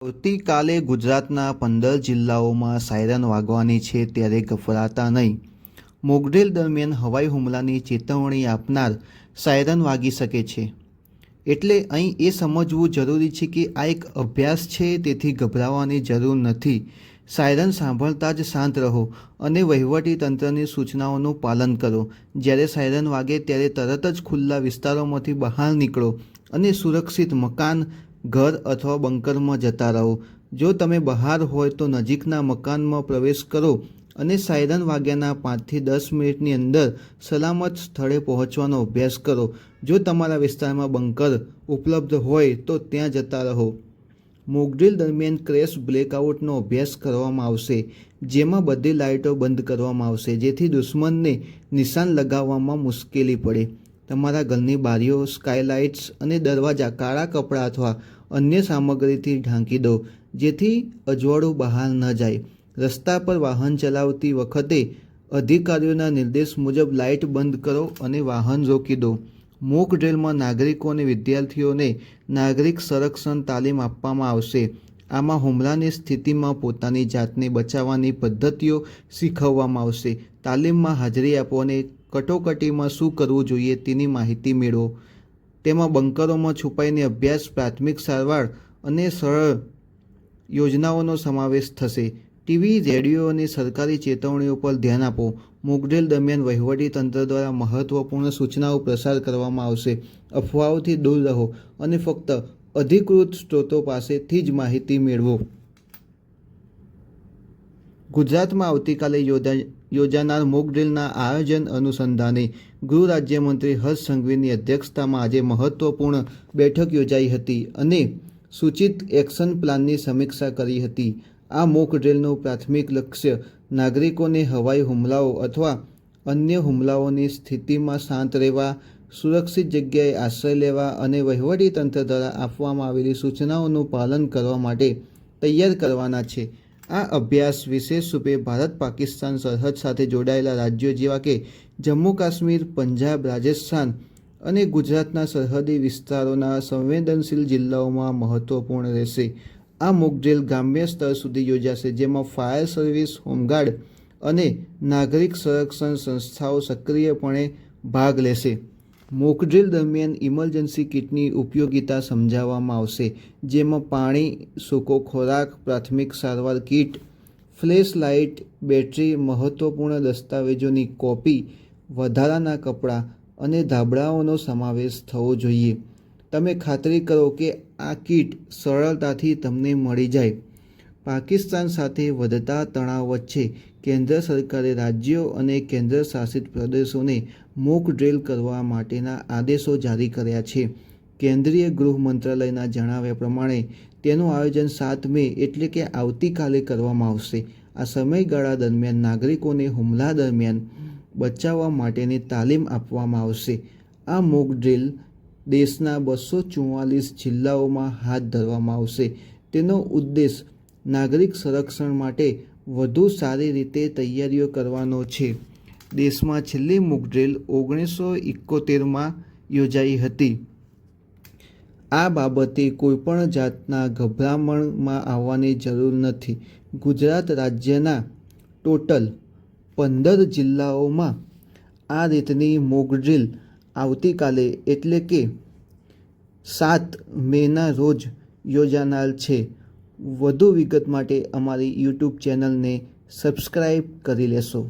આવતીકાલે ગુજરાતના 15 જિલ્લાઓમાં સાયરન વાગવાની છે ત્યારે ગભરાતા નહીં. મોકડ્રીલ દરમિયાન હવાઈ હુમલાની ચેતવણી આપનાર સાયરન વાગી શકે છે. એટલે અહીં એ સમજવું જરૂરી છે કે આ એક અભ્યાસ છે, તેથી ગભરાવાની જરૂર નથી. સાયરન સાંભળતા જ શાંત રહો અને વહીવટીતંત્રની સૂચનાઓનું પાલન કરો. જ્યારે સાયરન વાગે ત્યારે તરત જ ખુલ્લા વિસ્તારોમાંથી બહાર નીકળો અને સુરક્ષિત મકાન, ઘર અથવા બંકરમાં જતા રહો. જો તમે બહાર હોય તો નજીકના મકાનમાં પ્રવેશ કરો અને સાયરન વાગ્યાના 5 થી 10 મિનિટની અંદર સલામત સ્થળે પહોંચવાનો અભ્યાસ કરો. જો તમારા વિસ્તારમાં બંકર ઉપલબ્ધ હોય તો ત્યાં જતા રહો. મોકડ્રીલ દરમિયાન ક્રેશ બ્લેકઆઉટનો અભ્યાસ કરવામાં આવશે, જેમાં બધી લાઇટો બંધ કરવામાં આવશે જેથી દુશ્મનને નિશાન લગાવવામાં મુશ્કેલી પડે. તમારા ઘરની બારીઓ, સ્કાયલાઇટ્સ અને દરવાજા કાળા કપડાં અથવા અન્ય સામગ્રીથી ઢાંકી દો જેથી અજવાળું બહાર ન જાય. રસ્તા પર વાહન ચલાવતી વખતે અધિકારીઓના નિર્દેશ મુજબ લાઇટ બંધ કરો અને વાહન રોકી દો. મોક ડ્રીલમાં નાગરિકો અને વિદ્યાર્થીઓને નાગરિક સંરક્ષણ તાલીમ આપવામાં આવશે. આમાં હુમલાની સ્થિતિમાં પોતાની જાતને બચાવવાની પદ્ધતિઓ શીખવવામાં આવશે. તાલીમમાં હાજરી આપો અને કટોકટીમાં શું કરવું જોઈએ તેની માહિતી મેળવો. તેમાં બંકરોમાં છુપાઈને અભ્યાસ, પ્રાથમિક સારવાર અને સરળ યોજનાઓનો સમાવેશ થશે. ટીવી, રેડિયો અને સરકારી ચેતવણીઓ પર ધ્યાન આપો. મોકડ્રીલ દરમિયાન વહીવટીતંત્ર દ્વારા મહત્વપૂર્ણ સૂચનાઓ પ્રસાર કરવામાં આવશે. અફવાઓથી દૂર રહો અને ફક્ત અધિકૃત સ્ત્રોતો પાસેથી જ માહિતી મેળવો. ગુજરાતમાં આવતીકાલે યોજાનાર મોકડ્રીલના આયોજન અનુસંધાને ગૃહ રાજ્યમંત્રી હર્ષ સંઘવીની અધ્યક્ષતામાં આજે મહત્વપૂર્ણ બેઠક યોજાઈ હતી અને સૂચિત એક્શન પ્લાનની સમીક્ષા કરી હતી. આ મોક ડ્રીલનું પ્રાથમિક લક્ષ્ય નાગરિકોને હવાઈ હુમલાઓ અથવા અન્ય હુમલાઓની સ્થિતિમાં શાંત રહેવા, સુરક્ષિત જગ્યાએ આશ્રય લેવા અને વહીવટીતંત્ર દ્વારા આપવામાં આવેલી સૂચનાઓનું પાલન કરવા માટે તૈયાર કરવાના છે. આ અભ્યાસ વિશેષ રૂપે ભારત-પાકિસ્તાન સરહદ સાથે જોડાયેલા રાજ્યો જેવા કે જમ્મુ કાશ્મીર, પંજાબ, રાજસ્થાન અને ગુજરાતના સરહદી વિસ્તારોના સંવેદનશીલ જિલ્લાઓમાં મહત્વપૂર્ણ રહેશે. આ મોકડ્રીલ ગ્રામ્ય સ્તર સુધી યોજાશે, જેમાં ફાયર સર્વિસ, હોમગાર્ડ અને નાગરિક સંરક્ષણ સંસ્થાઓ સક્રિયપણે ભાગ લેશે. મોકડ્રીલ દરમિયાન ઇમરજન્સી કિટની ઉપયોગિતા સમજાવવામાં આવશે, જેમાં પાણી, સૂકો ખોરાક, પ્રાથમિક સારવાર કિટ, ફ્લેશ લાઇટ, બેટરી, મહત્વપૂર્ણ દસ્તાવેજોની કોપી, વધારાના કપડાં અને ધાબળાઓનો સમાવેશ થવો જોઈએ. તમે ખાતરી કરો કે આ કિટ સરળતાથી તમને મળી જાય. પાકિસ્તાન સાથે વધતા તણાવ વચ્ચે કેન્દ્ર સરકારે રાજ્યો અને કેન્દ્ર શાસિત પ્રદેશોને મોક ડ્રીલ કરવા માટેના આદેશો જારી કર્યા છે. કેન્દ્રીય ગૃહ મંત્રાલયના જણાવ્યા પ્રમાણે તેનું આયોજન 7 મે એટલે કે આવતીકાલે કરવામાં આવશે. આ સમયગાળા દરમિયાન નાગરિકોને હુમલા દરમિયાન બચાવવા માટેની તાલીમ આપવામાં આવશે. આ મોક ડ્રીલ દેશના 244 જિલ્લાઓમાં હાથ ધરવામાં આવશે. તેનો ઉદ્દેશ નાગરિક સંરક્ષણ માટે વધુ સારી રીતે તૈયારીઓ કરવાનો છે. દેશમાં છેલ્લી મોકડ્રીલ 1971માં યોજાઈ હતી. આ બાબતે કોઈપણ જાતના ગભરામણમાં આવવાની જરૂર નથી. ગુજરાત રાજ્યના ટોટલ 15 જિલ્લાઓમાં આ રીતની મોકડ્રીલ આવતીકાલે એટલે કે 7 મેના રોજ યોજાનાર છે. વધુ વિગત માટે અમારી યુટ્યુબ ચેનલને સબસ્ક્રાઈબ કરી લેશો.